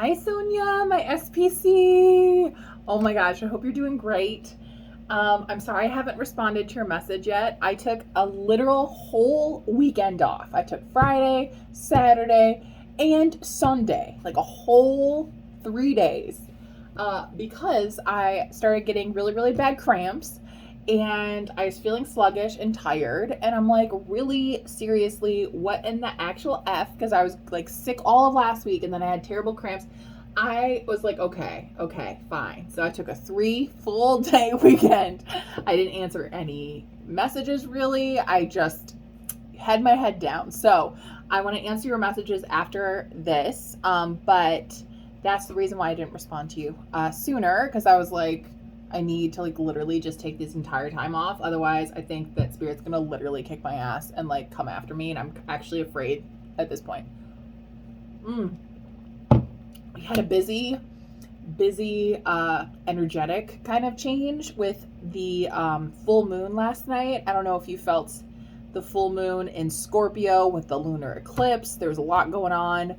Hi, Sonya, my SPC. Oh my gosh, I hope you're doing great. I'm sorry I haven't responded to your message yet. I took a literal whole weekend off. I took Friday, Saturday, and Sunday, like a whole 3 days, because I started getting really, really bad cramps and I was feeling sluggish and tired. And I'm like, really seriously, what in the actual F? Because I was like sick all of last week and then I had terrible cramps. I was like, okay, fine. So I took a 3 full day weekend. I didn't answer any messages really. I just had my head down. So I want to answer your messages after this. But that's the reason why I didn't respond to you sooner, because I was like, I need to like literally just take this entire time off. Otherwise, I think that Spirit's gonna literally kick my ass and like come after me, and I'm actually afraid at this point. We had a busy, energetic kind of change with the full moon last night. I don't know if you felt the full moon in Scorpio with the lunar eclipse. There's a lot going on.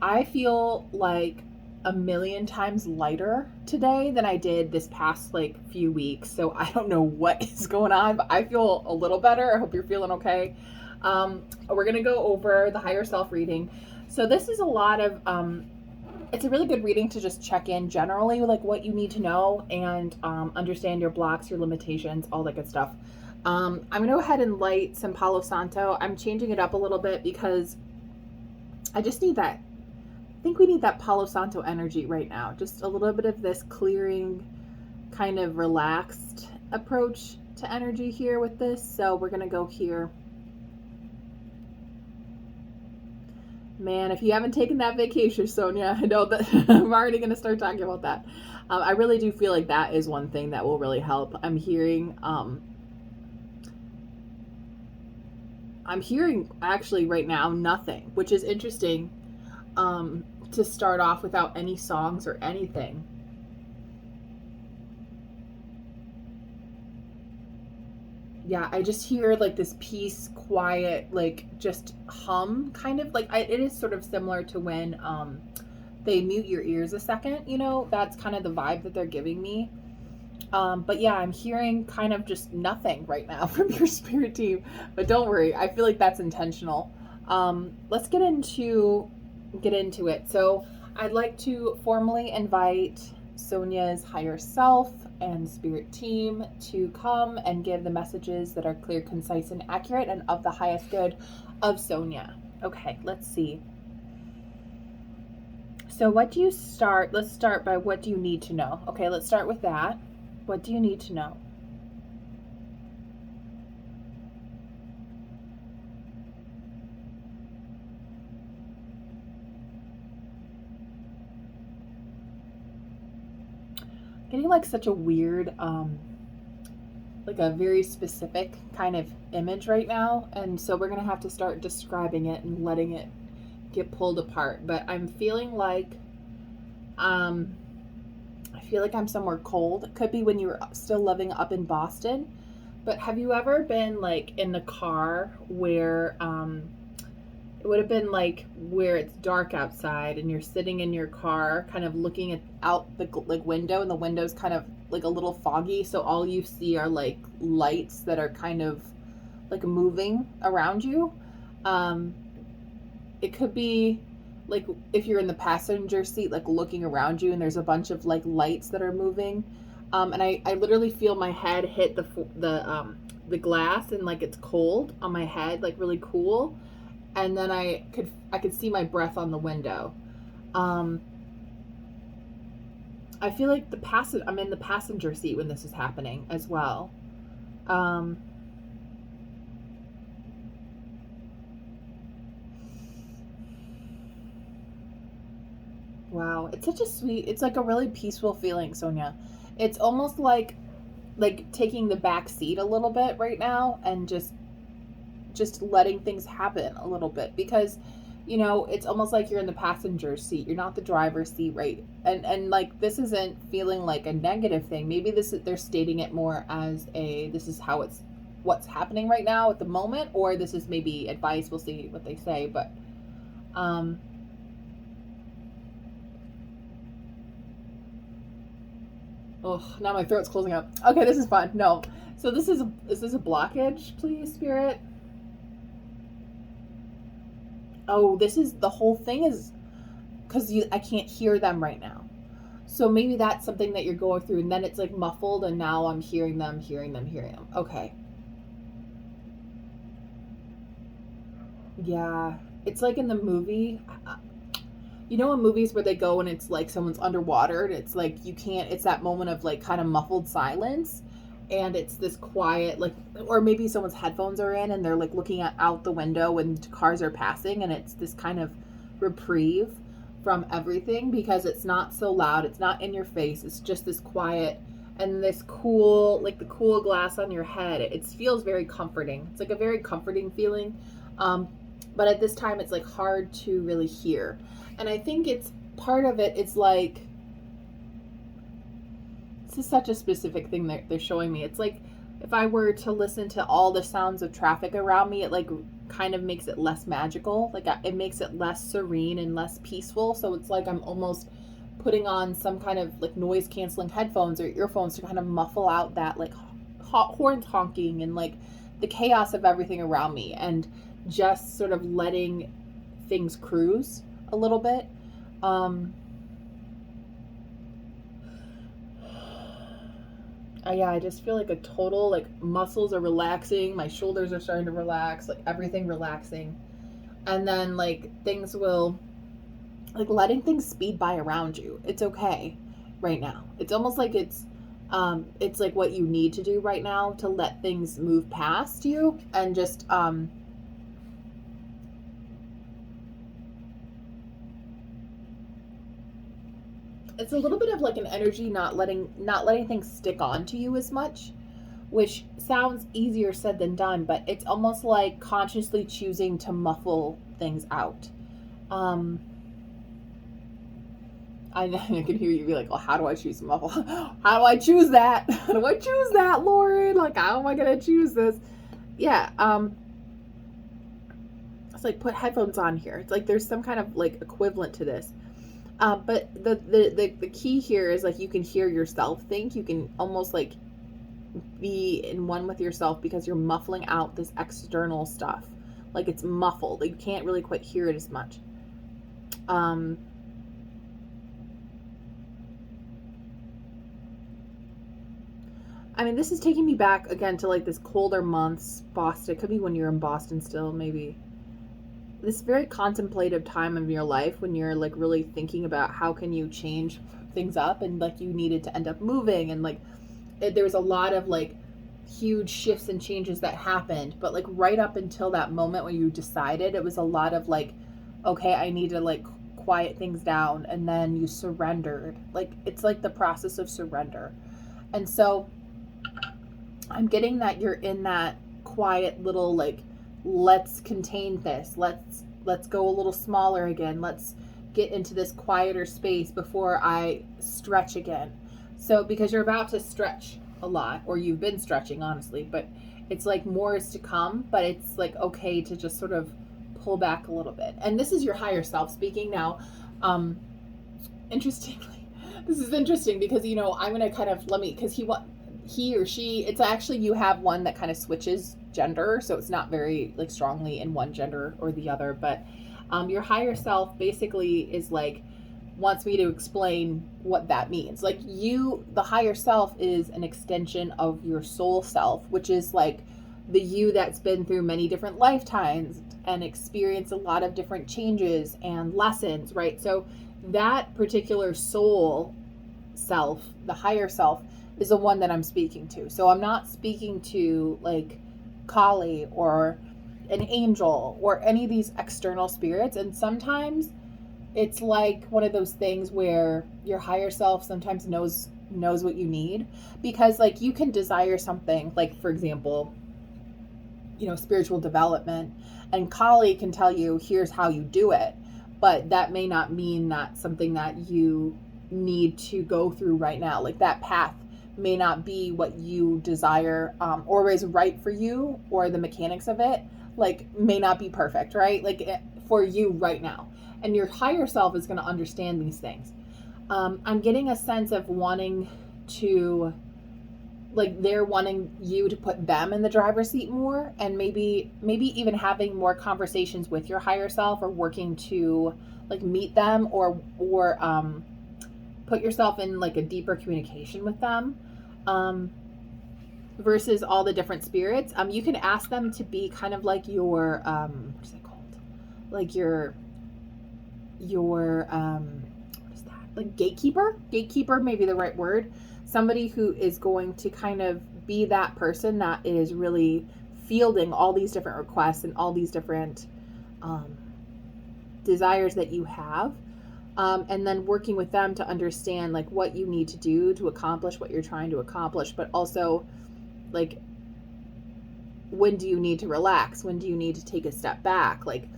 I feel like a million times lighter today than I did this past like few weeks. So I don't know what is going on, but I feel a little better. I hope you're feeling okay. We're going to go over the higher self reading. So this is a lot of, it's a really good reading to just check in generally, like what you need to know and understand your blocks, your limitations, all that good stuff. I'm going to go ahead and light some Palo Santo. I'm changing it up a little bit because I just need that. I think we need that Palo Santo energy right now. Just a little bit of this clearing, kind of relaxed approach to energy here with this. So we're going to go here. Man, if you haven't taken that vacation, Sonya, I know that I'm already going to start talking about that. I really do feel like that is one thing that will really help. I'm hearing actually right now nothing, which is interesting, to start off without any songs or anything. Yeah, I just hear like this peace, quiet, like just hum kind of like it is sort of similar to when they mute your ears a second, that's kind of the vibe that they're giving me. But yeah, I'm hearing kind of just nothing right now from your spirit team. But don't worry, I feel like that's intentional. Let's get into it. So I'd like to formally invite Sonya's higher self and spirit team to come and give the messages that are clear, concise, and accurate and of the highest good of Sonya. Okay, let's see. So let's start by what do you need to know? Okay, let's start with that. What do you need to know? Getting like such a weird, like a very specific kind of image right now. And so we're going to have to start describing it and letting it get pulled apart. But I'm feeling like, I feel like I'm somewhere cold. It could be when you were still living up in Boston. But have you ever been like in the car where, it would have been like where it's dark outside and you're sitting in your car kind of looking out the like window, and the window's kind of like a little foggy, so all you see are like lights that are kind of like moving around you. It could be like if you're in the passenger seat, like looking around you and there's a bunch of like lights that are moving. And I literally feel my head hit the glass, and like it's cold on my head, like really cool. And then I could see my breath on the window. I feel like I'm in the passenger seat when this is happening as well. Um, wow, it's such a it's like a really peaceful feeling, Sonya. It's almost like taking the back seat a little bit right now and just letting things happen a little bit, because it's almost like you're in the passenger seat, you're not the driver's seat, right? And like this isn't feeling like a negative thing. Maybe they're stating it more as this is how what's happening right now at the moment, or this is maybe advice. We'll see what they say. But Oh, now my throat's closing up. Okay, this is fun. No. So is this a blockage, please, Spirit? Oh, this is the whole thing is because I can't hear them right now. So maybe that's something that you're going through, and then it's like muffled, and now I'm hearing them, hearing them, hearing them. Okay. Yeah. It's like in the movie. You know, in movies where they go and it's like someone's underwater, and it's like you can't, it's that moment of like kind of muffled silence. And it's this quiet, like, or maybe someone's headphones are in and they're like looking out the window when cars are passing, and it's this kind of reprieve from everything because it's not so loud, it's not in your face, it's just this quiet and this cool, like the cool glass on your head. It feels very comforting. It's like a very comforting feeling. But at this time, it's like hard to really hear. And I think it's part of it. It's like, this is such a specific thing that they're showing me. It's like if I were to listen to all the sounds of traffic around me, it like kind of makes it less magical. Like it makes it less serene and less peaceful. So it's like I'm almost putting on some kind of like noise canceling headphones or earphones to kind of muffle out that like horns honking and like the chaos of everything around me, and just sort of letting things cruise a little bit. Yeah, I just feel like a total, like muscles are relaxing, my shoulders are starting to relax, like everything relaxing. And then like things will, like letting things speed by around you. It's okay right now. It's almost like it's like what you need to do right now to let things move past you and just, it's a little bit of like an energy not letting things stick onto you as much, which sounds easier said than done, but it's almost like consciously choosing to muffle things out. I can hear you be like, "Oh, how do I choose to muffle? How do I choose that? How do I choose that, Lauren? Like, how am I gonna choose this?" Yeah, it's like put headphones on here. It's like there's some kind of like equivalent to this. But the key here is like you can hear yourself think. You can almost like be in one with yourself because you're muffling out this external stuff. Like it's muffled. Like you can't really quite hear it as much. I mean, this is taking me back again to like this colder months, Boston. It could be when you're in Boston still, maybe. This very contemplative time of your life when you're like really thinking about how can you change things up, and like you needed to end up moving, and like there was a lot of like huge shifts and changes that happened, but like right up until that moment when you decided, it was a lot of like, okay, I need to like quiet things down, and then you surrendered. Like it's like the process of surrender. And so I'm getting that you're in that quiet little like, let's contain this, let's go a little smaller again, let's get into this quieter space before I stretch again. So because you're about to stretch a lot, or you've been stretching honestly, but it's like more is to come, but it's like okay to just sort of pull back a little bit. And this is your higher self speaking now. Interestingly, this is interesting because, you know, I'm gonna kind of because he or she, it's actually, you have one that kind of switches gender, so it's not very like strongly in one gender or the other, but your higher self basically is like wants me to explain what that means. Like the higher self is an extension of your soul self, which is like the you that's been through many different lifetimes and experienced a lot of different changes and lessons, right? So that particular soul self, the higher self, is the one that I'm speaking to. So I'm not speaking to like Kali or an angel or any of these external spirits. And sometimes it's like one of those things where your higher self sometimes knows what you need, because like you can desire something, like for example, you know, spiritual development, and Kali can tell you here's how you do it, but that may not mean that's something that you need to go through right now. Like that path may not be what you desire, or is right for you, or the mechanics of it like may not be perfect, right? Like for you right now. And your higher self is going to understand these things. I'm getting a sense of wanting to, like, they're wanting you to put them in the driver's seat more, and maybe even having more conversations with your higher self, or working to like meet them, or put yourself in like a deeper communication with them, versus all the different spirits. You can ask them to be kind of like your what is it called, like your what is that, like gatekeeper may be the right word. Somebody who is going to kind of be that person that is really fielding all these different requests and all these different desires that you have, and then working with them to understand like what you need to do to accomplish what you're trying to accomplish, but also like, when do you need to relax, when do you need to take a step back. Like,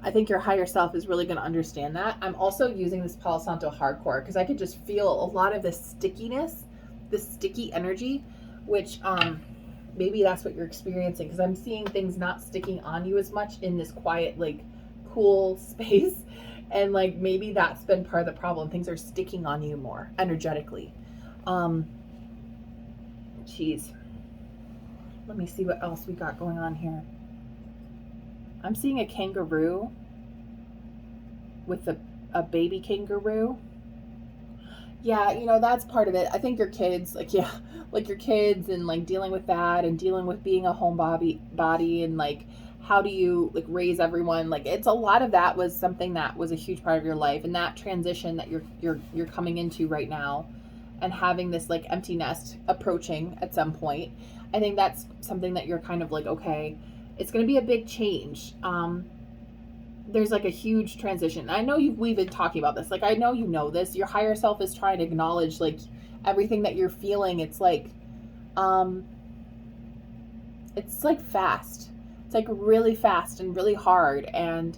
I think your higher self is really going to understand that. I'm also using this Palo Santo hardcore because I could just feel a lot of this stickiness, this sticky energy, which maybe that's what you're experiencing, because I'm seeing things not sticking on you as much in this quiet, like cool space, and like maybe that's been part of the problem. Things are sticking on you more energetically. Geez, let me see what else we got going on here. I'm seeing a kangaroo with a baby kangaroo. Yeah, you know, that's part of it. I think your kids, like, yeah, like your kids, and like dealing with that, and dealing with being a home body, and like, how do you like raise everyone? Like, it's a lot of that was something that was a huge part of your life, and that transition that you're coming into right now, and having this like empty nest approaching at some point. I think that's something that you're kind of like, okay, it's going to be a big change. There's like a huge transition. I know we've been talking about this. Like, I know you know this. Your higher self is trying to acknowledge like everything that you're feeling. It's like fast. It's like really fast and really hard. And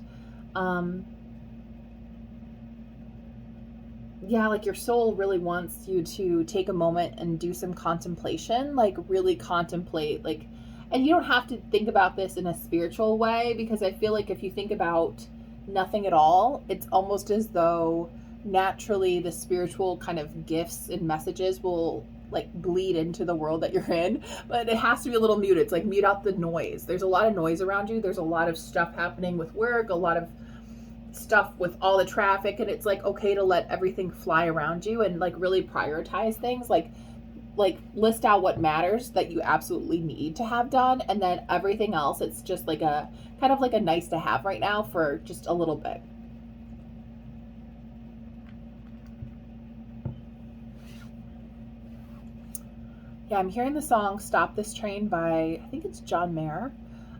yeah, like your soul really wants you to take a moment and do some contemplation, like really contemplate, like, and you don't have to think about this in a spiritual way, because I feel like if you think about nothing at all, it's almost as though naturally the spiritual kind of gifts and messages will like bleed into the world that you're in, but it has to be a little muted. It's like mute out the noise. There's a lot of noise around you. There's a lot of stuff happening with work, a lot of stuff with all the traffic, and it's like okay to let everything fly around you and like really prioritize things, like list out what matters that you absolutely need to have done, and then everything else, it's just like a kind of like a nice to have right now for just a little bit. Yeah, I'm hearing the song Stop This Train by, I think it's John Mayer,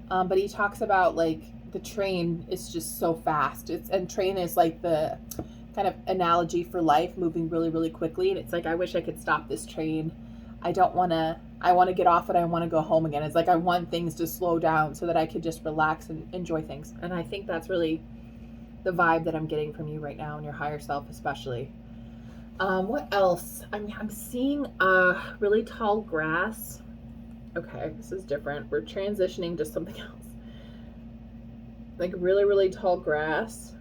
but he talks about like the train is just so fast. And train is like the kind of analogy for life, moving really, really quickly. And it's like, I wish I could stop this train. I want to get off and I want to go home again. It's like, I want things to slow down so that I could just relax and enjoy things. And I think that's really the vibe that I'm getting from you right now, and your higher self especially. What else? I'm seeing really tall grass. Okay, this is different. We're transitioning to something else. Like really, really tall grass,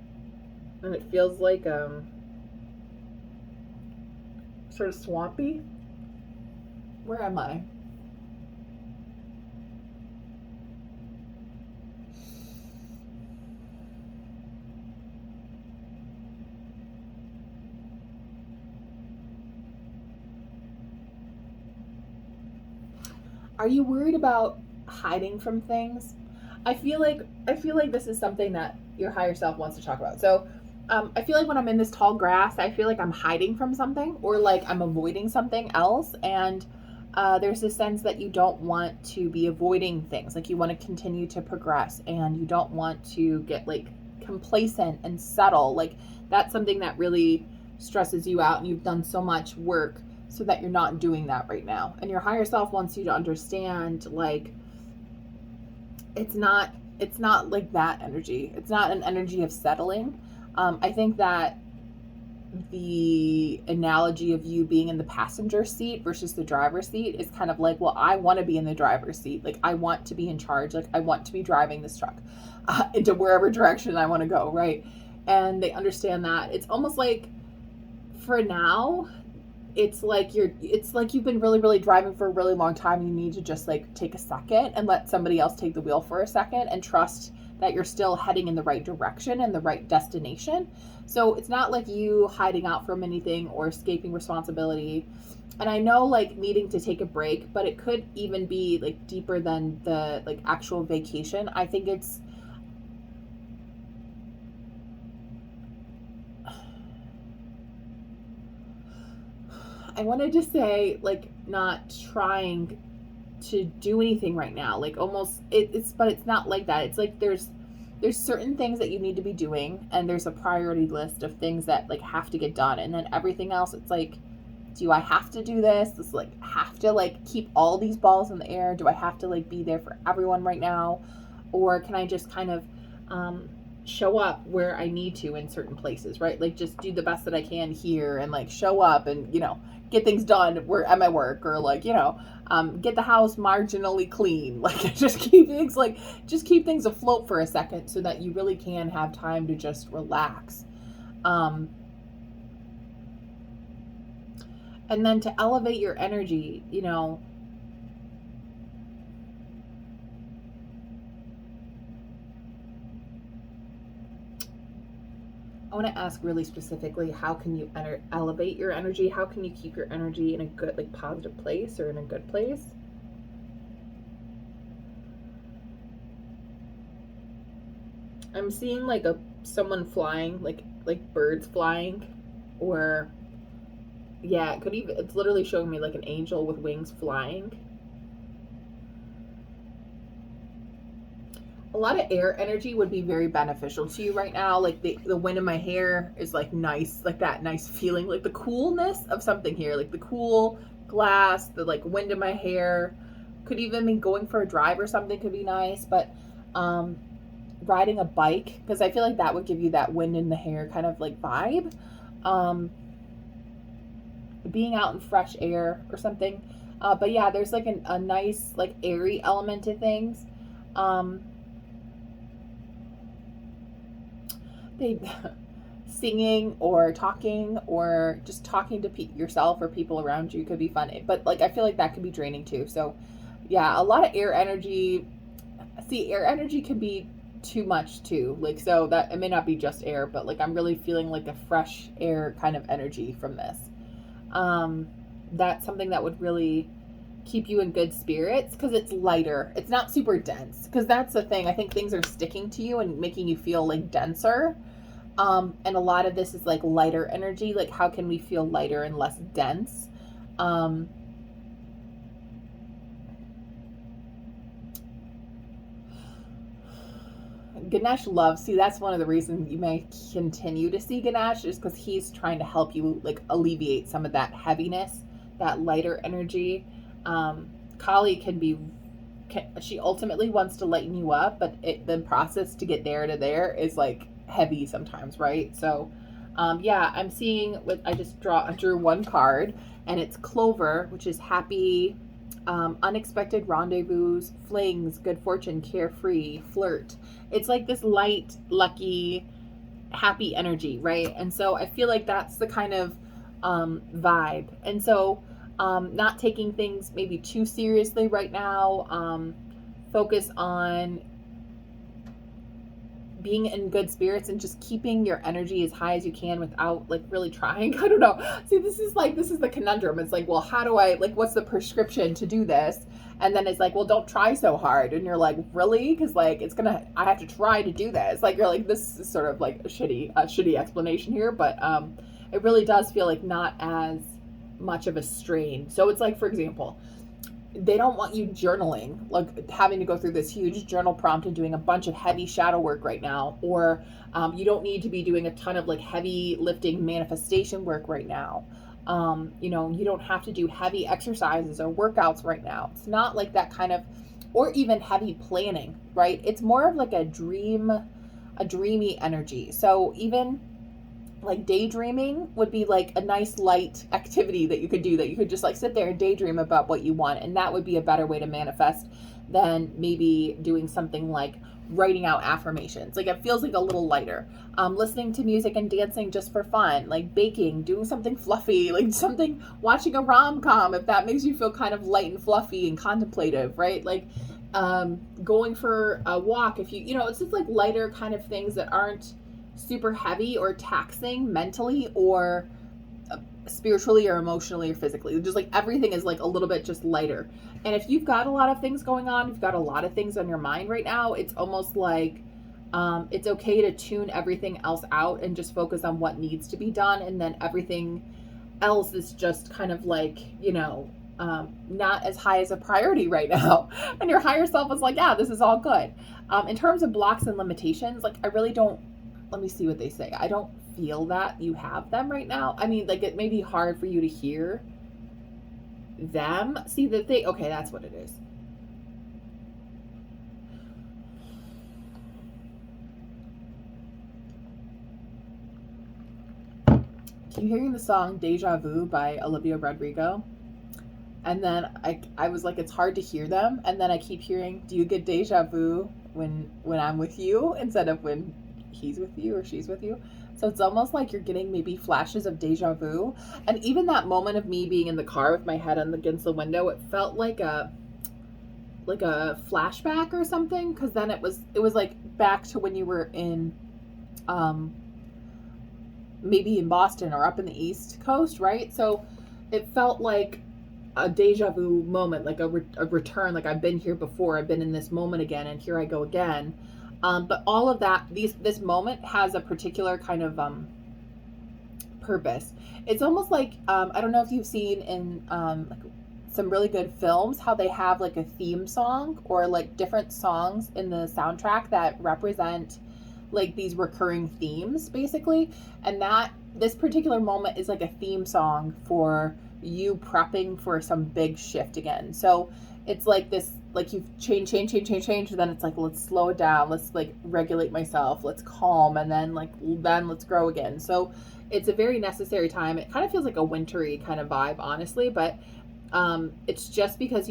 and it feels like sort of swampy. Where am I? Are you worried about hiding from things? I feel like this is something that your higher self wants to talk about. So I feel like when I'm in this tall grass, I feel like I'm hiding from something, or like I'm avoiding something else. And there's this sense that you don't want to be avoiding things. Like you want to continue to progress, and you don't want to get like complacent and settle. Like that's something that really stresses you out, and you've done so much work so that you're not doing that right now. And your higher self wants you to understand, like, it's not like that energy. It's not an energy of settling. I think that the analogy of you being in the passenger seat versus the driver's seat is kind of like, well, I want to be in the driver's seat. Like, I want to be in charge. Like, I want to be driving this truck into wherever direction I want to go, right? And they understand that. It's almost like, for now, it's like you've been really, really driving for a really long time, and you need to just like take a second and let somebody else take the wheel for a second and trust that you're still heading in the right direction and the right destination. So it's not like you hiding out from anything or escaping responsibility. And I know like needing to take a break, but it could even be like deeper than the like actual vacation. I think it's I wanted to say like not trying to do anything right now, like almost it's but it's not like that. It's like there's certain things that you need to be doing, and there's a priority list of things that like have to get done, and then everything else it's like, do I have to do this like have to like keep all these balls in the air? Do I have to like be there for everyone right now, or can I just kind of show up where I need to in certain places, right? Like just do the best that I can here and like show up and, get things done where at my work, or like, get the house marginally clean. Like just keep things afloat for a second so that you really can have time to just relax. And then to elevate your energy, I want to ask really specifically, how can you elevate your energy? How can you keep your energy in a good, like positive place or in a good place? I'm seeing like someone flying, like birds flying, or yeah, it's literally showing me like an angel with wings flying. A lot of air energy would be very beneficial to you right now. Like the wind in my hair is like nice, like that nice feeling, like the coolness of something here, like the cool glass, the like wind in my hair. Could even mean going for a drive or something could be nice, but riding a bike, because I feel like that would give you that wind in the hair kind of like vibe. Being out in fresh air or something. But yeah, there's like a nice like airy element to things. They singing or talking or just talking to yourself or people around you could be fun, but like I feel like that could be draining too. So yeah, a lot of air energy. See, air energy can be too much too, like, so that it may not be just air, but like I'm really feeling like a fresh air kind of energy from this. That's something that would really keep you in good spirits because it's lighter, it's not super dense, because that's the thing. I think things are sticking to you and making you feel like denser, and a lot of this is like lighter energy. Like how can we feel lighter and less dense? Ganesh loves, see, that's one of the reasons you may continue to see Ganesh, is because he's trying to help you like alleviate some of that heaviness, that lighter energy. Kali she ultimately wants to lighten you up, but the process to get there to there is like heavy sometimes, right? So yeah, I'm seeing what I drew one card, and it's Clover, which is happy, unexpected rendezvous, flings, good fortune, carefree, flirt. It's like this light, lucky, happy energy, right? And so I feel like that's the kind of vibe. And so not taking things maybe too seriously right now. Focus on being in good spirits and just keeping your energy as high as you can without like really trying. I don't know. See, this is the conundrum. It's like, well, how do I, like, what's the prescription to do this? And then it's like, well, don't try so hard. And you're like, really? Because like, I have to try to do this. Like, you're like, this is sort of like a shitty explanation here, but it really does feel like not as much of a strain. So it's like, for example, they don't want you journaling, like having to go through this huge journal prompt and doing a bunch of heavy shadow work right now, or you don't need to be doing a ton of like heavy lifting manifestation work right now. You don't have to do heavy exercises or workouts right now. It's not like that kind of, or even heavy planning, right? It's more of like a dreamy energy. So even like daydreaming would be like a nice light activity that you could do, that you could just like sit there and daydream about what you want, and that would be a better way to manifest than maybe doing something like writing out affirmations. Like it feels like a little lighter. Listening to music and dancing just for fun, like baking, doing something fluffy, like something, watching a rom-com if that makes you feel kind of light and fluffy and contemplative, right? Like going for a walk if you know, it's just like lighter kind of things that aren't super heavy or taxing mentally or spiritually or emotionally or physically. Just like everything is like a little bit just lighter. And if you've got a lot of things going on, you've got a lot of things on your mind right now, it's almost like it's okay to tune everything else out and just focus on what needs to be done. And then everything else is just kind of like, you know, not as high as a priority right now. And your higher self is like, yeah, this is all good. In terms of blocks and limitations, like I really don't, let me see what they say. I don't feel that you have them right now. I mean, like it may be hard for you to hear them. See that they, okay, that's what it is. Keep hearing the song Deja Vu by Olivia Rodrigo. And then I was like, it's hard to hear them. And then I keep hearing, do you get deja vu when I'm with you instead of when he's with you or she's with you? So it's almost like you're getting maybe flashes of deja vu. And even that moment of me being in the car with my head against the window, it felt like a flashback or something. Cause then it was like back to when you were in, maybe in Boston or up in the East Coast, right? So it felt like a deja vu moment, like a return, like I've been here before, I've been in this moment again, and here I go again. But all of that, this moment has a particular kind of purpose. It's almost like, I don't know if you've seen in like some really good films how they have like a theme song or like different songs in the soundtrack that represent like these recurring themes basically. And that this particular moment is like a theme song for you prepping for some big shift again. So it's like this, like you've changed, and then it's like, let's slow it down, let's like regulate myself, let's calm, and then let's grow again. So it's a very necessary time. It kind of feels like a wintry kind of vibe, honestly, but it's just because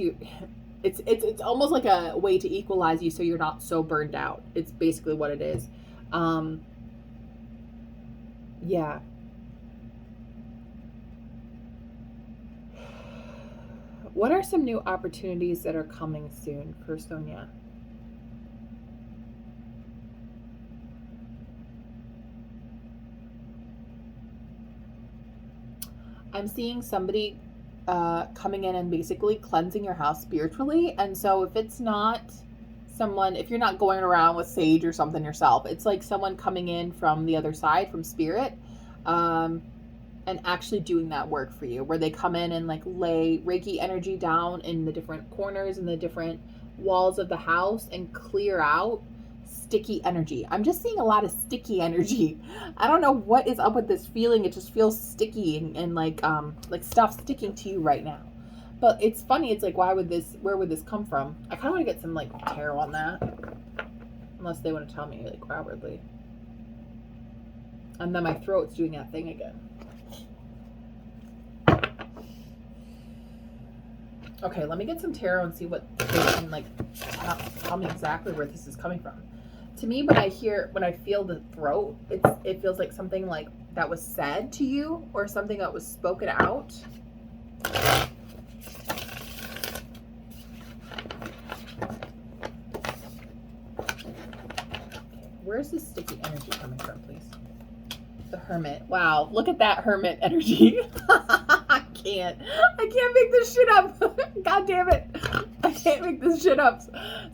it's almost like a way to equalize you so you're not so burned out. It's basically what it is. Yeah. What are some new opportunities that are coming soon for Sonya? I'm seeing somebody coming in and basically cleansing your house spiritually. And so if it's not someone, if you're not going around with sage or something yourself, it's like someone coming in from the other side, from spirit, and actually doing that work for you, where they come in and like lay Reiki energy down in the different corners and the different walls of the house and clear out sticky energy. I'm just seeing a lot of sticky energy. I don't know what is up with this feeling. It just feels sticky and like stuff sticking to you right now. But it's funny. It's like, where would this come from? I kind of want to get some like tarot on that, unless they want to tell me like outwardly. And then my throat's doing that thing again. Okay, let me get some tarot and see what they can like tell me exactly where this is coming from. To me, when I feel the throat, it feels like something like that was said to you or something that was spoken out. Where's this sticky energy coming from, please? The Hermit. Wow, look at that Hermit energy. I can't make this shit up. God damn it. I can't make this shit up.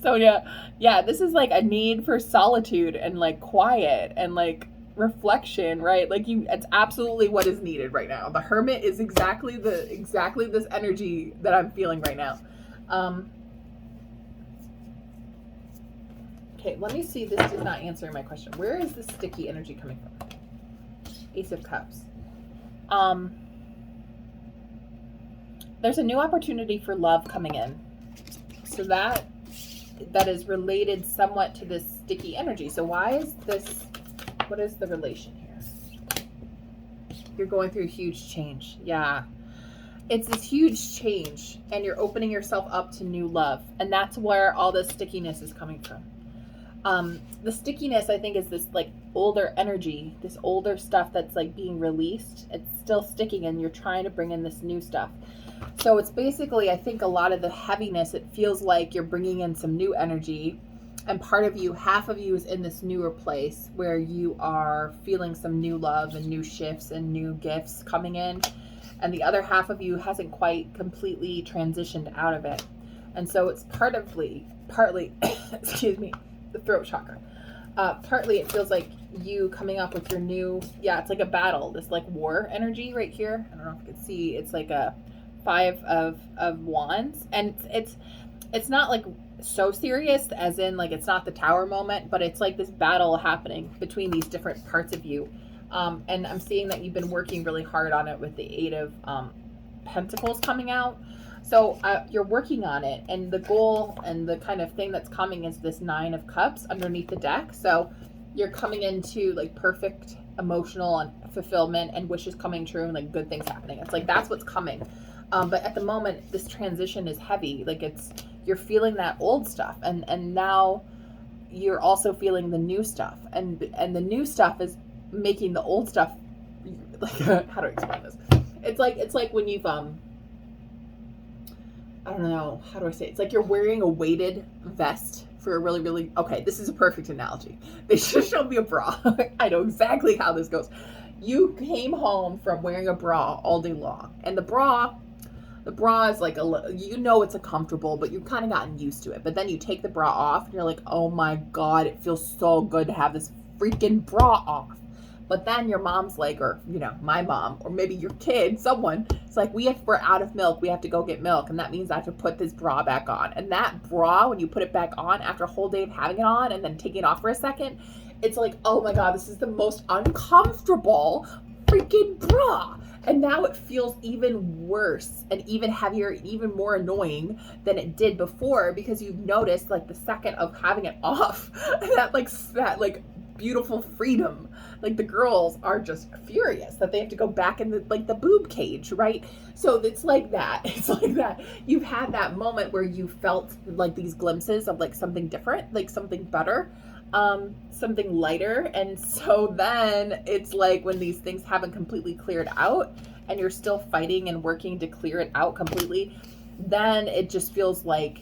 So yeah, this is like a need for solitude and like quiet and like reflection, right? Like it's absolutely what is needed right now. The Hermit is exactly this energy that I'm feeling right now. Okay, let me see. This is not answering my question. Where is the sticky energy coming from? Ace of Cups. There's a new opportunity for love coming in. So that is related somewhat to this sticky energy. So why is this, what is the relation here? You're going through a huge change. Yeah. It's this huge change and you're opening yourself up to new love. And that's where all this stickiness is coming from. The stickiness, I think, is this like older energy, this older stuff that's like being released. It's still sticking, and you're trying to bring in this new stuff. So it's basically, I think, a lot of the heaviness, it feels like you're bringing in some new energy, and part of you, half of you, is in this newer place where you are feeling some new love and new shifts and new gifts coming in, and the other half of you hasn't quite completely transitioned out of it. And so it's partly excuse me, the throat chakra. Partly it feels like you coming up with your new, it's like a battle, this like war energy right here. I don't know if you can see, it's like a 5 of wands, and it's not like so serious as in like it's not the tower moment, but it's like this battle happening between these different parts of you. And I'm seeing that you've been working really hard on it with the 8 of Pentacles coming out. So you're working on it, and the goal and the kind of thing that's coming is this 9 of Cups underneath the deck. So you're coming into like perfect emotional and fulfillment and wishes coming true and like good things happening. It's like that's what's coming. But at the moment, this transition is heavy. Like you're feeling that old stuff, and now you're also feeling the new stuff, and the new stuff is making the old stuff like how do I explain this? It's like when you've I don't know, how do I say it? It's like you're wearing a weighted vest for a really, okay, this is a perfect analogy. They should show me a bra. I know exactly how this goes. You came home from wearing a bra all day long, and the bra is like it's uncomfortable, but you've kind of gotten used to it. But then you take the bra off and you're like, oh my God, it feels so good to have this freaking bra off. But then your mom's like, or my mom, or maybe your kid, someone, it's like, we're out of milk, we have to go get milk, and that means I have to put this bra back on. And that bra, when you put it back on after a whole day of having it on and then taking it off for a second, it's like, oh my God, this is the most uncomfortable freaking bra. And now it feels even worse and even heavier, even more annoying than it did before, because you've noticed like the second of having it off, that beautiful freedom. Like the girls are just furious that they have to go back in the boob cage, right? So it's like that. It's like that. You've had that moment where you felt like these glimpses of like something different, like something better, something lighter. And so then it's like when these things haven't completely cleared out and you're still fighting and working to clear it out completely, then it just feels like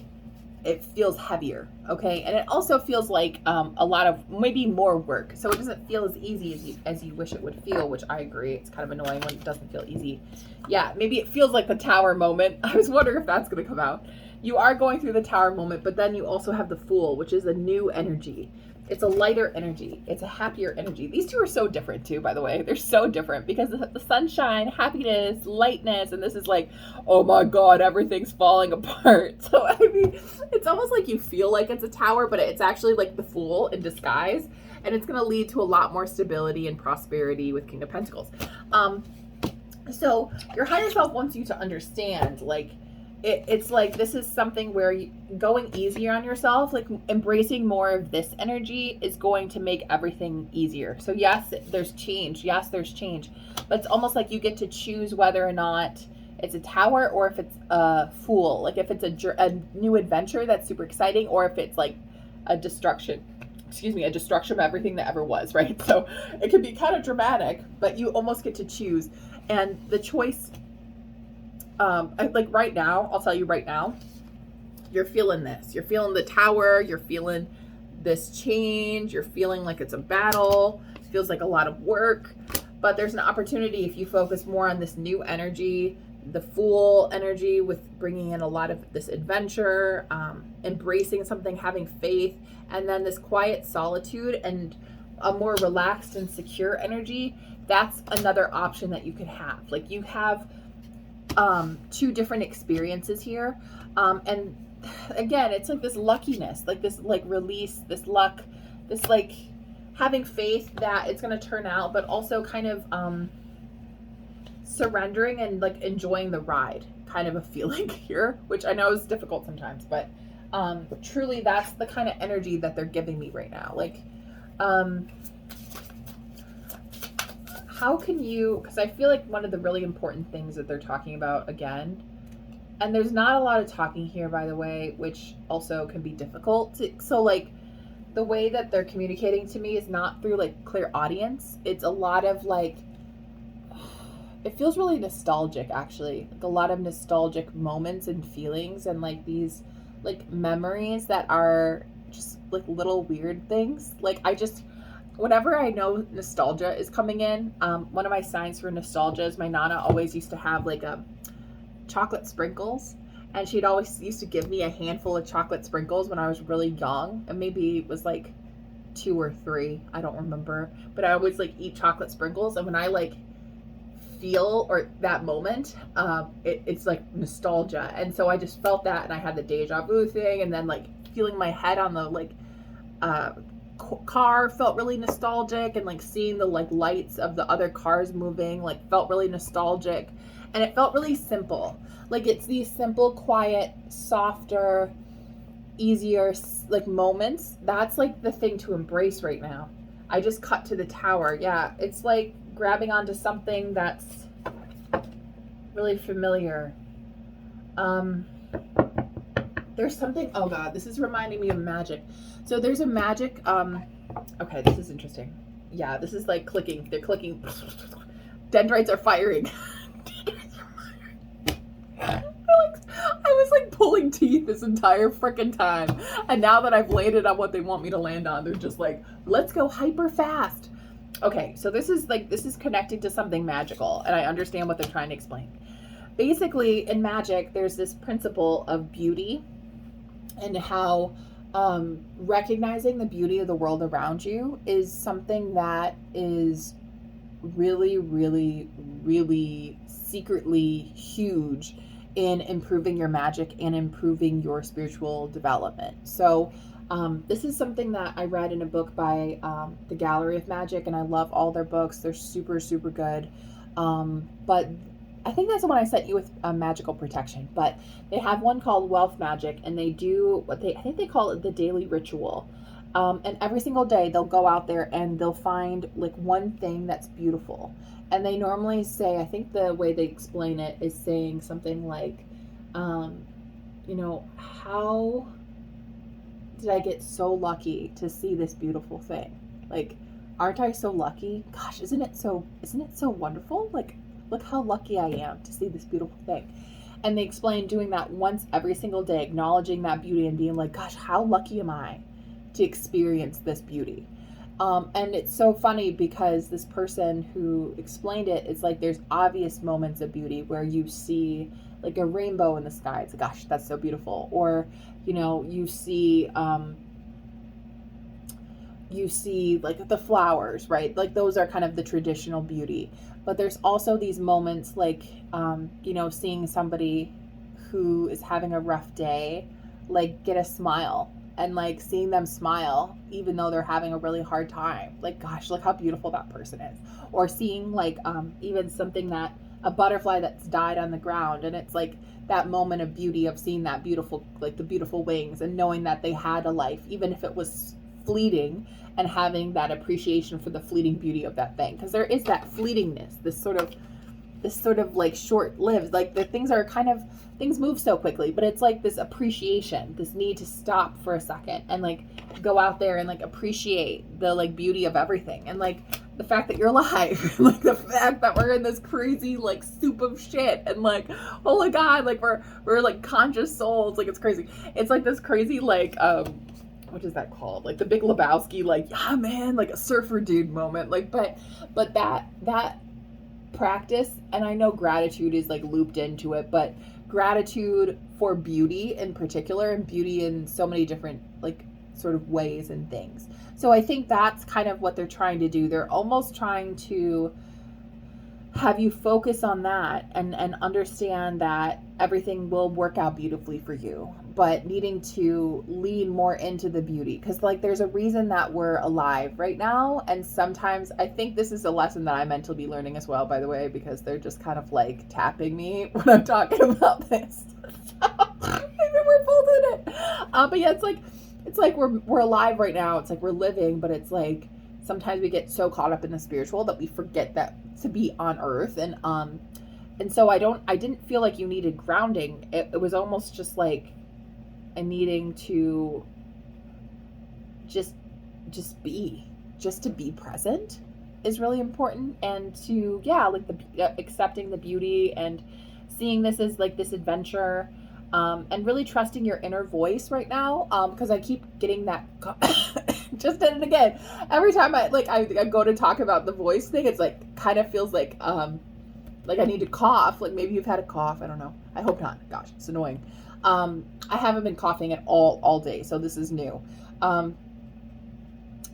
it feels heavier, okay? And it also feels like a lot of maybe more work. So it doesn't feel as easy as you wish it would feel, which I agree. It's kind of annoying when it doesn't feel easy. Yeah, maybe it feels like the tower moment. I was wondering if that's going to come out. You are going through the tower moment, but then you also have the Fool, which is a new energy. It's a lighter energy. It's a happier energy. These two are so different too, by the way. They're so different because the sunshine, happiness, lightness, and this is like, oh my God, everything's falling apart. So I mean, it's almost like you feel like it's a tower, but it's actually like the Fool in disguise. And it's going to lead to a lot more stability and prosperity with King of Pentacles. So your higher self wants you to understand, like, it's like this is something where going easier on yourself, like embracing more of this energy is going to make everything easier. So yes, there's change. Yes, there's change. But it's almost like you get to choose whether or not it's a tower or if it's a Fool. Like if it's a new adventure that's super exciting, or if it's like a destruction of everything that ever was, right? So it can be kind of dramatic, but you almost get to choose. And the choice, like right now, I'll tell you right now, you're feeling this. You're feeling the tower. You're feeling this change. You're feeling like it's a battle. It feels like a lot of work. But there's an opportunity if you focus more on this new energy, the Fool energy, with bringing in a lot of this adventure, embracing something, having faith, and then this quiet solitude and a more relaxed and secure energy. That's another option that you could have. Like you have two different experiences here. And again, it's like this luckiness, like this like release, this luck, this like having faith that it's going to turn out, but also kind of surrendering and like enjoying the ride kind of a feeling here, which I know is difficult sometimes, but truly that's the kind of energy that they're giving me right now. Like how can you, because I feel like one of the really important things that they're talking about again, and there's not a lot of talking here, by the way, which also can be difficult. So like the way that they're communicating to me is not through like clear audience. It's a lot of like, it feels really nostalgic actually, like a lot of nostalgic moments and feelings and like these like memories that are just like little weird things. Like I just, whenever I know nostalgia is coming in, one of my signs for nostalgia is my nana always used to have like a chocolate sprinkles, and she'd always used to give me a handful of chocolate sprinkles when I was really young, and maybe it was like 2 or 3, I don't remember, but I always like eat chocolate sprinkles, and when I like feel or that moment, it's like nostalgia, and so I just felt that, and I had the deja vu thing, and then like feeling my head on the like uh, car felt really nostalgic, and like seeing the like lights of the other cars moving like felt really nostalgic, and it felt really simple. Like it's these simple, quiet, softer, easier like moments. That's like the thing to embrace right now. I just cut to the tower. Yeah, it's like grabbing onto something that's really familiar. There's something, oh god, this is reminding me of magic. So there's a magic, okay, this is interesting. Yeah, this is like clicking. They're clicking. Dendrites are firing. I was like pulling teeth this entire freaking time. And now that I've landed on what they want me to land on, they're just like, let's go hyper fast. Okay, so this is connected to something magical, and I understand what they're trying to explain. Basically, in magic, there's this principle of beauty and how recognizing the beauty of the world around you is something that is really, really, really secretly huge in improving your magic and improving your spiritual development. So this is something that I read in a book by the Gallery of Magic, and I love all their books. They're super, super good. But I think that's the one I sent you with magical protection. But they have one called Wealth Magic, and they do what I think they call it the daily ritual. And every single day they'll go out there and they'll find like one thing that's beautiful. And they normally say, I think the way they explain it is saying something like, how did I get so lucky to see this beautiful thing? Like, aren't I so lucky? Gosh, isn't it so wonderful? Like, look how lucky I am to see this beautiful thing. And they explain doing that once every single day, acknowledging that beauty and being like, gosh, how lucky am I to experience this beauty? And it's so funny because this person who explained it, it's like there's obvious moments of beauty where you see like a rainbow in the sky. It's like, gosh, that's so beautiful. Or, you see like the flowers, right? Like those are kind of the traditional beauty. But there's also these moments like, seeing somebody who is having a rough day, like get a smile, and like seeing them smile even though they're having a really hard time. Like, gosh, look how beautiful that person is. Or seeing like even something that a butterfly that's died on the ground, and it's like that moment of beauty of seeing that beautiful, like the beautiful wings, and knowing that they had a life, even if it was fleeting, and having that appreciation for the fleeting beauty of that thing, because there is that fleetingness, this sort of like short-lived, like the things move so quickly, but it's like this appreciation, this need to stop for a second and like go out there and like appreciate the like beauty of everything, and like the fact that you're alive, like the fact that we're in this crazy like soup of shit, and like, oh my god, like we're like conscious souls, like it's crazy. It's like this crazy like what is that called? Like the Big Lebowski, like, yeah, man, like a surfer dude moment. Like, but that practice, and I know gratitude is like looped into it, but gratitude for beauty in particular, and beauty in so many different like sort of ways and things. So I think that's kind of what they're trying to do. They're almost trying to have you focus on that and understand that everything will work out beautifully for you, but needing to lean more into the beauty, because like there's a reason that we're alive right now. And sometimes I think this is a lesson that I meant to be learning as well, by the way, because they're just kind of like tapping me when I'm talking about this. Maybe we're both in it. But yeah, it's like we're alive right now. It's like we're living, but it's like sometimes we get so caught up in the spiritual that we forget that to be on earth. And so I didn't feel like you needed grounding. It was almost just like a needing to just just to be present is really important. And to, like accepting the beauty and seeing this as like this adventure, and really trusting your inner voice right now. Because I keep getting that, just did it again. Every time I go to talk about the voice thing, it's like, kind of feels like I need to cough. Like maybe you've had a cough. I don't know. I hope not. Gosh, it's annoying. I haven't been coughing at all day, so this is new.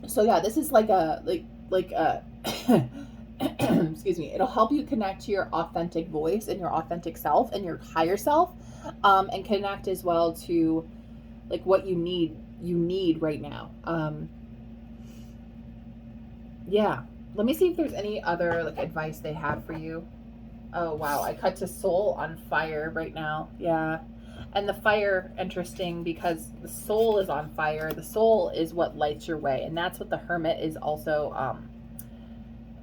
So yeah, this is like a excuse me. It'll help you connect to your authentic voice and your authentic self and your higher self, and connect as well to like what you need right now. Yeah. Let me see if there's any other like advice they have for you. Oh wow, I cut to soul on fire right now. Yeah. And the fire, interesting, because the soul is on fire. The soul is what lights your way. And that's what the hermit is also,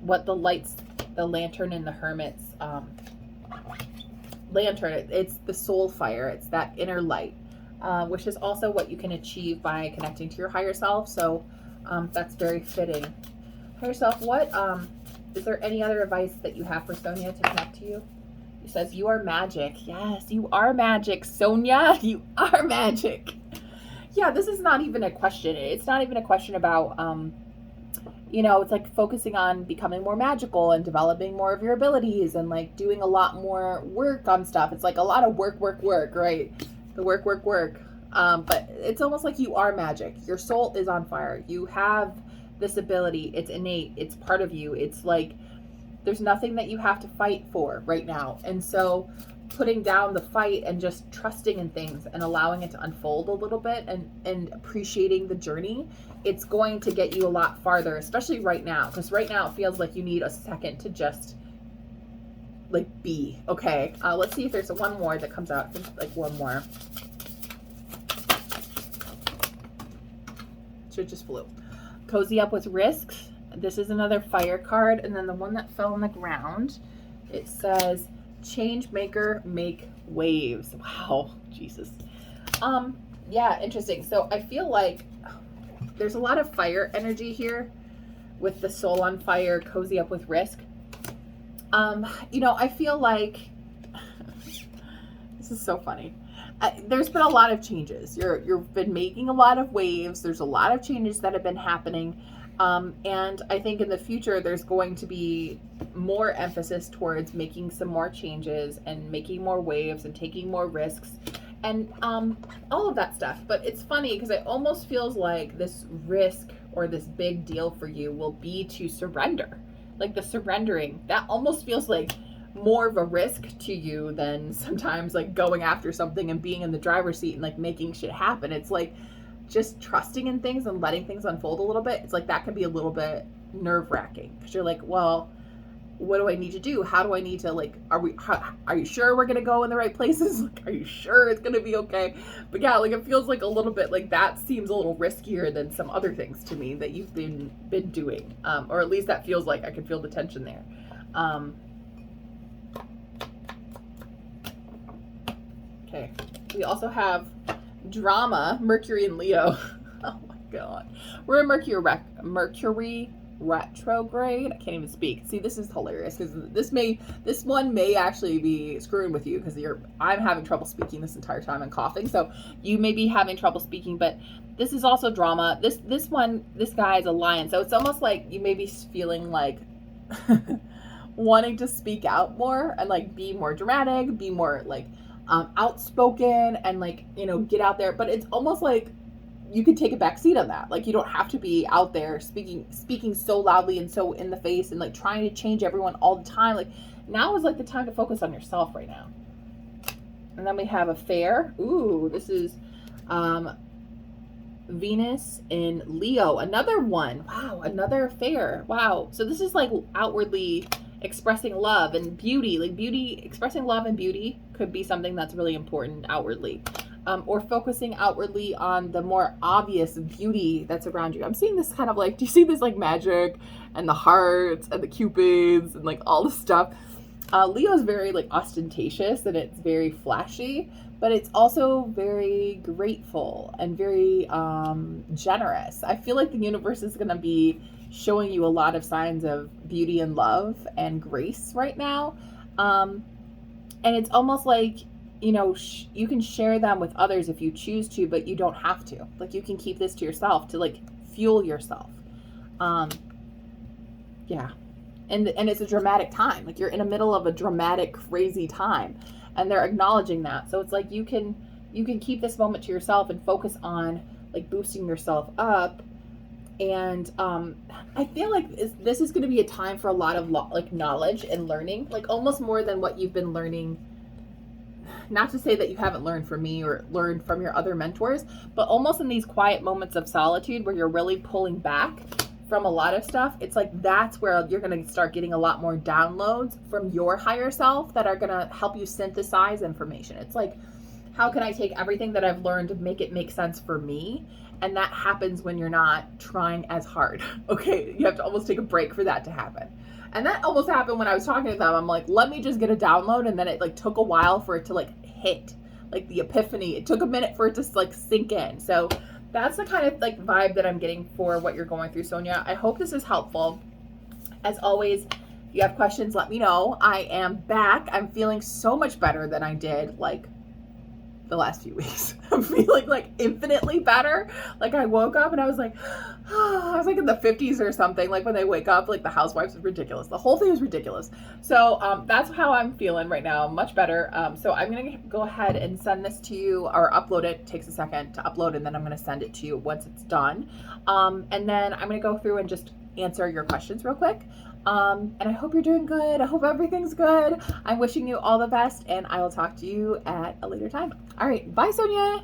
what the lantern in the hermit's lantern, it's the soul fire. It's that inner light, which is also what you can achieve by connecting to your higher self. So that's very fitting. Higher self, what, is there any other advice that you have for Sonya to connect to you? He says, you are magic. Yes, you are magic, Sonya. You are magic. Yeah, this is not even a question. It's not even a question about, it's like focusing on becoming more magical and developing more of your abilities and like doing a lot more work on stuff. It's like a lot of work, right? The work. But it's almost like you are magic. Your soul is on fire. You have this ability. It's innate. It's part of you. It's like, there's nothing that you have to fight for right now. And so putting down the fight and just trusting in things and allowing it to unfold a little bit and appreciating the journey, it's going to get you a lot farther, especially right now. Because right now it feels like you need a second to just like be. Okay, let's see if there's one more that comes out. I think like one more. Should just flew. Cozy up with risks. This is another fire card. And then the one that fell on the ground, it says, change maker, make waves. Wow, Jesus. Yeah, interesting. So I feel like there's a lot of fire energy here with the soul on fire, cozy up with risk. I feel like this is so funny. There's been a lot of changes. You've been making a lot of waves. There's a lot of changes that have been happening. And I think in the future, there's going to be more emphasis towards making some more changes and making more waves and taking more risks and all of that stuff. But it's funny because it almost feels like this risk or this big deal for you will be to surrender. Like the surrendering, that almost feels like more of a risk to you than sometimes like going after something and being in the driver's seat and like making shit happen. It's like just trusting in things and letting things unfold a little bit. It's like that can be a little bit nerve-wracking because you're like, well, what do I need to do? How do I need to like, are you sure we're going to go in the right places? Like, are you sure it's going to be okay? But yeah, like it feels like a little bit like that seems a little riskier than some other things to me that you've been doing. Or at least that feels like I can feel the tension there. Okay. We also have drama, Mercury and Leo. Oh my God. We're in Mercury retrograde. I can't even speak. See, this is hilarious because this one may actually be screwing with you because I'm having trouble speaking this entire time and coughing. So you may be having trouble speaking, but this is also drama. This guy is a lion. So it's almost like you may be feeling like wanting to speak out more and like be more dramatic, be more like outspoken and like, get out there. But it's almost like you could take a back seat on that. Like you don't have to be out there speaking so loudly and so in the face and like trying to change everyone all the time. Like now is like the time to focus on yourself right now. And then we have a fair. Ooh, this is Venus in Leo. Another one. Wow, another fair. Wow. So this is like outwardly expressing love and beauty. Like beauty, expressing love and beauty could be something that's really important outwardly. Or focusing outwardly on the more obvious beauty that's around you. I'm seeing this kind of like, do you see this like magic and the hearts and the cupids and like all this stuff? Leo's very like ostentatious and it's very flashy, but it's also very grateful and very generous. I feel like the universe is going to be showing you a lot of signs of beauty and love and grace right now. And it's almost like, you know, you can share them with others if you choose to, but you don't have to. Like, you can keep this to yourself to like fuel yourself. Yeah. And it's a dramatic time. Like, you're in the middle of a dramatic, crazy time, and they're acknowledging that. So it's like you can keep this moment to yourself and focus on like boosting yourself up. And I feel like this is going to be a time for a lot of like knowledge and learning, like almost more than what you've been learning. Not to say that you haven't learned from me or learned from your other mentors, but almost in these quiet moments of solitude where you're really pulling back from a lot of stuff, it's like that's where you're going to start getting a lot more downloads from your higher self that are going to help you synthesize information. It's like, how can I take everything that I've learned to make it make sense for me? And that happens when you're not trying as hard. Okay, you have to almost take a break for that to happen. And that almost happened when I was talking to them. I'm like, let me just get a download. And then it like took a while for it to like hit, like the epiphany. It took a minute for it to like sink in. So that's the kind of like vibe that I'm getting for what you're going through, Sonya. I hope this is helpful. As always, if you have questions, let me know. I am back. I'm feeling so much better than I did like the last few weeks. I'm feeling like infinitely better. Like, I woke up and I was like, I was like in the 50s or something. Like, when they wake up, like the housewives is ridiculous. The whole thing was ridiculous. So that's how I'm feeling right now. Much better. So I'm going to go ahead and send this to you, or upload it. It takes a second to upload, and then I'm going to send it to you once it's done. And then I'm going to go through and just answer your questions real quick. And I hope you're doing good. I hope everything's good. I'm wishing you all the best, and I will talk to you at a later time. All right. Bye, Sonya.